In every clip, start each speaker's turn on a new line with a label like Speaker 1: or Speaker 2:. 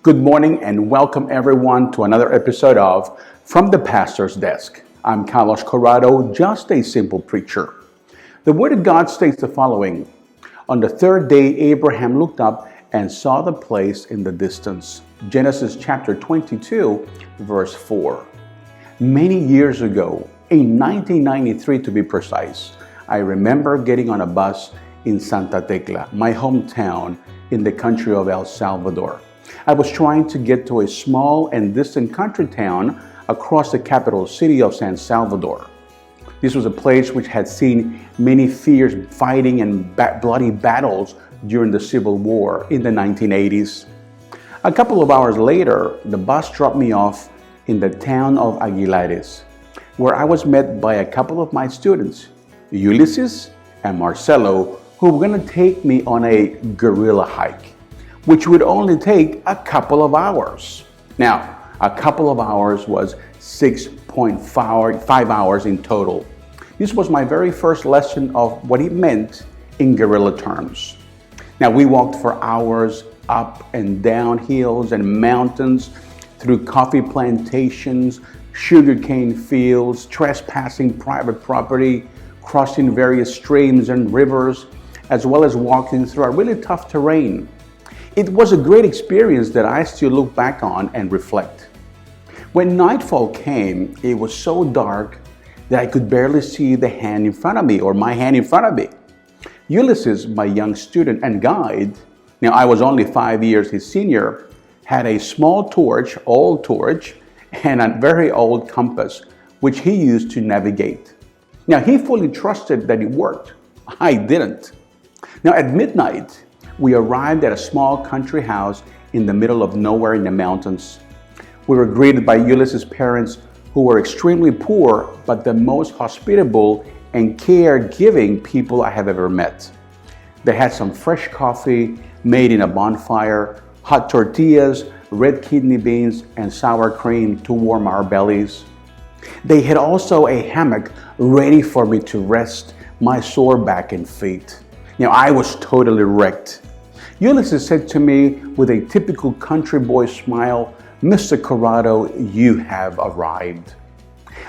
Speaker 1: Good morning and welcome everyone to another episode of From the Pastor's Desk. I'm Carlos Corrado, just a simple preacher. The Word of God states the following: On the third day, Abraham looked up and saw the place in the distance. Genesis chapter 22, verse 4. Many years ago, in 1993 to be precise, I remember getting on a bus in Santa Tecla, my hometown in the country of El Salvador. I was trying to get to a small and distant country town across the capital city of San Salvador. This was a place which had seen many fierce fighting and bloody battles during the Civil War in the 1980s. A couple of hours later, the bus dropped me off in the town of Aguilares, where I was met by a couple of my students, Ulysses and Marcelo, who were going to take me on a guerrilla hike, which would only take a couple of hours. Now, a couple of hours was 6.5 hours in total. This was my very first lesson of what it meant in guerrilla terms. Now, we walked for hours up and down hills and mountains, through coffee plantations, sugarcane fields, trespassing private property, crossing various streams and rivers, as well as walking through a really tough terrain. It was a great experience that I still look back on and reflect. When nightfall came, it was so dark that I could barely see the hand in front of me or my hand in front of me. Ulysses, my young student and guide, now I was only 5 years his senior, had a small torch, old torch, and a very old compass, which he used to navigate. Now he fully trusted that it worked. I didn't. Now at midnight, we arrived at a small country house in the middle of nowhere in the mountains. We were greeted by Ulysses' parents, who were extremely poor, but the most hospitable and caregiving people I have ever met. They had some fresh coffee made in a bonfire, hot tortillas, red kidney beans, and sour cream to warm our bellies. They had also a hammock ready for me to rest my sore back and feet. Now, I was totally wrecked. Ulysses said to me with a typical country boy smile, "Mr. Corrado, you have arrived."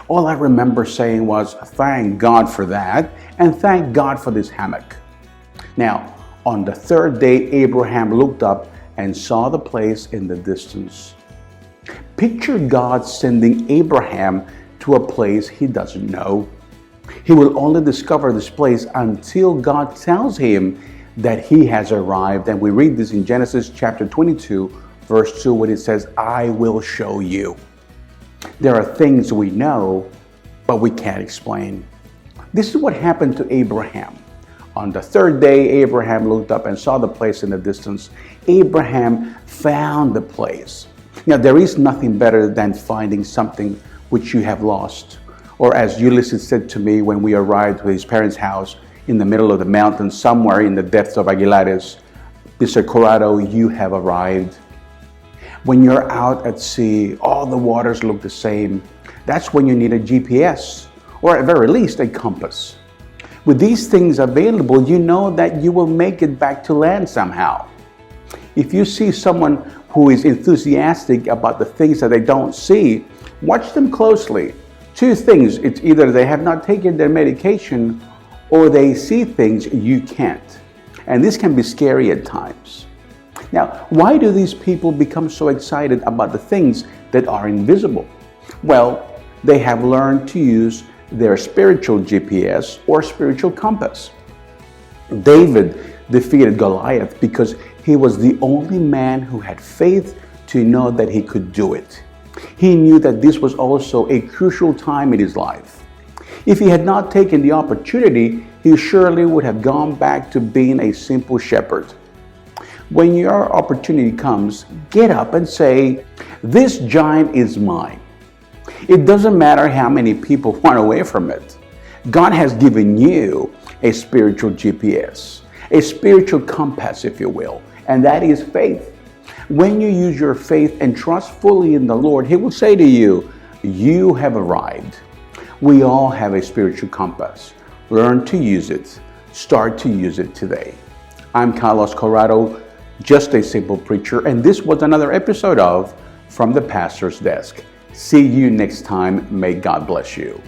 Speaker 1: All I remember saying was, "Thank God for that, and thank God for this hammock." Now, on the third day, Abraham looked up and saw the place in the distance. Picture God sending Abraham to a place he doesn't know. He will only discover this place until God tells him that he has arrived. And we read this in Genesis chapter 22, verse 2, when it says, "I will show you." There are things we know, but we can't explain. This is what happened to Abraham. On the third day, Abraham looked up and saw the place in the distance. Abraham found the place. Now, there is nothing better than finding something which you have lost. Or as Ulysses said to me when we arrived to his parents' house in the middle of the mountains, somewhere in the depths of Aguilares, "Mr. Corrado, you have arrived." When you're out at sea, all the waters look the same. That's when you need a GPS, or at very least a compass. With these things available, you know that you will make it back to land somehow. If you see someone who is enthusiastic about the things that they don't see, watch them closely. Two things: it's either they have not taken their medication or they see things you can't. And this can be scary at times. Now, why do these people become so excited about the things that are invisible? Well, they have learned to use their spiritual GPS or spiritual compass. David defeated Goliath because he was the only man who had faith to know that he could do it. He knew that this was also a crucial time in his life. If he had not taken the opportunity, he surely would have gone back to being a simple shepherd. When your opportunity comes, get up and say, "This giant is mine." It doesn't matter how many people run away from it. God has given you a spiritual GPS, a spiritual compass, if you will, and that is faith. When you use your faith and trust fully in the Lord, He will say to you, "You have arrived." We all have a spiritual compass. Learn to use it. Start to use it today. I'm Carlos Corrado. Just a Simple Preacher, and this was another episode of From the Pastor's Desk. See you next time. May God bless you.